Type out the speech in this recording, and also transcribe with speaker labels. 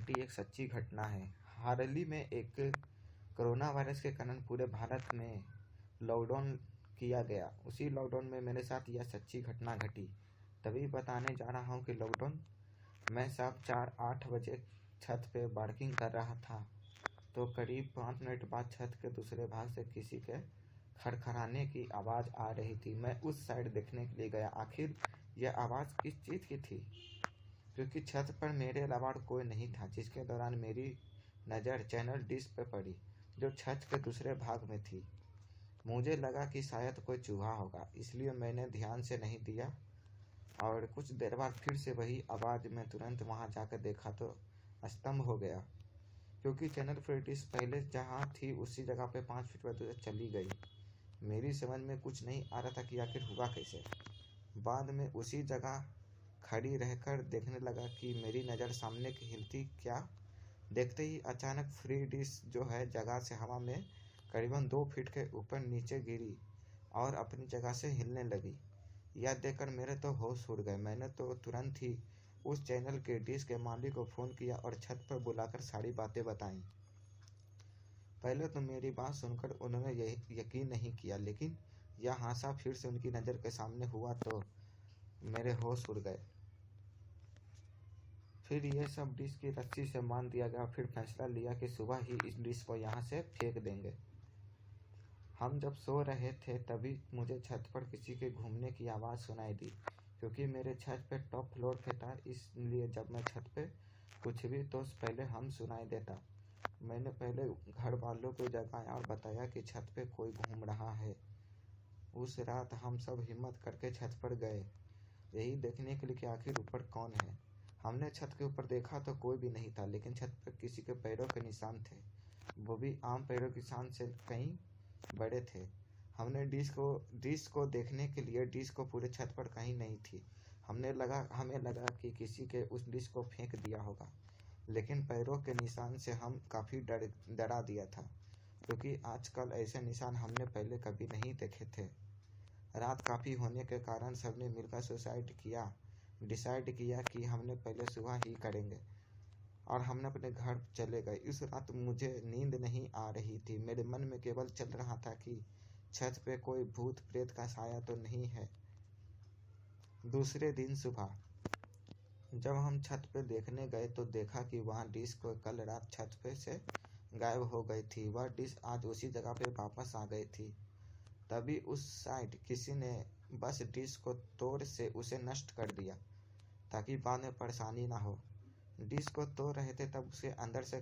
Speaker 1: घटी एक सच्ची घटना है। हाल ही में एक कोरोना वायरस के कारण पूरे भारत में लॉकडाउन किया गया। उसी लॉकडाउन में मेरे साथ यह सच्ची घटना घटी। तभी बताने जा रहा हूँ कि लॉकडाउन मैं शाम 4-8 बजे छत पे वर्किंग कर रहा था, तो करीब 5 मिनट बाद छत के दूसरे भाग से किसी के खड़खड़ाने की आवाज़ आ रही थी। मैं उस साइड देखने के लिए गया, आखिर यह आवाज़ किस चीज़ की थी, क्योंकि छत पर मेरे अलावा कोई नहीं था। जिसके दौरान मेरी नज़र चैनल डिश पर पड़ी, जो छत के दूसरे भाग में थी। मुझे लगा कि शायद कोई चूहा होगा, इसलिए मैंने ध्यान से नहीं दिया और कुछ देर बाद फिर से वही आवाज़। मैं तुरंत वहां जाकर देखा तो स्तंभ हो गया, क्योंकि चैनल पर डिश पहले जहां थी उसी जगह पे 5 फीट पर दूर चली गई। मेरी समझ में कुछ नहीं आ रहा था कि आखिर हुआ कैसे। बाद में उसी जगह खड़ी रहकर देखने लगा कि मेरी नज़र सामने की हिलती क्या। देखते ही अचानक फ्री डिश जो है जगह से हवा में करीबन 2 फीट के ऊपर नीचे गिरी और अपनी जगह से हिलने लगी। यह देखकर मेरे तो होश उड़ गए। मैंने तो तुरंत ही उस चैनल के डिश के मालिक को फ़ोन किया और छत पर बुलाकर सारी बातें बताईं। पहले तो मेरी बात सुनकर उन्होंने यकीन नहीं किया, लेकिन यह हादसा फिर से उनकी नज़र के सामने हुआ तो मेरे होश उड़ गए। फिर यह सब डिश की रस्सी से बांध दिया गया। फिर फैसला लिया कि सुबह ही इस डिश को यहाँ से फेंक देंगे। हम जब सो रहे थे तभी मुझे छत पर किसी के घूमने की आवाज़ सुनाई दी, क्योंकि मेरे छत पे टॉप फ्लोर पे था, इसलिए जब मैं छत पे कुछ भी तो पहले हम सुनाई देता। मैंने पहले घर वालों को जगाया और बताया कि छत पे कोई घूम रहा है। उस रात हम सब हिम्मत करके छत पर गए, यही देखने के लिए कि आखिर ऊपर कौन है। हमने छत के ऊपर देखा तो कोई भी नहीं था, लेकिन छत पर किसी के पैरों के निशान थे, वो भी आम पैरों के निशान से कहीं बड़े थे। हमने डिश को देखने के लिए डिश को पूरे छत पर कहीं नहीं थी। हमें लगा कि किसी के उस डिश को फेंक दिया होगा, लेकिन पैरों के निशान से हम काफ़ी डरा दिया था, क्योंकि आजकल ऐसे निशान हमने पहले कभी नहीं देखे थे। रात काफ़ी होने के कारण सबने मिलकर डिसाइड किया कि हमने पहले सुबह ही करेंगे और हमने अपने घर चले गए। इस रात मुझे नींद नहीं आ रही थी। मेरे मन में केवल चल रहा था कि छत पे कोई भूत प्रेत का साया तो नहीं है। दूसरे दिन सुबह जब हम छत पे देखने गए तो देखा कि वहाँ डिश को कल रात छत पे से गायब हो गई थी। वह डिश आज उसी जगह पे वापस आ गई थी। तभी उस साइड किसी ने बस डिश को तोड़ से उसे नष्ट कर दिया, ताकि बाद में परेशानी ना हो। डिश को तोड़ रहे थे तब उसे अंदर से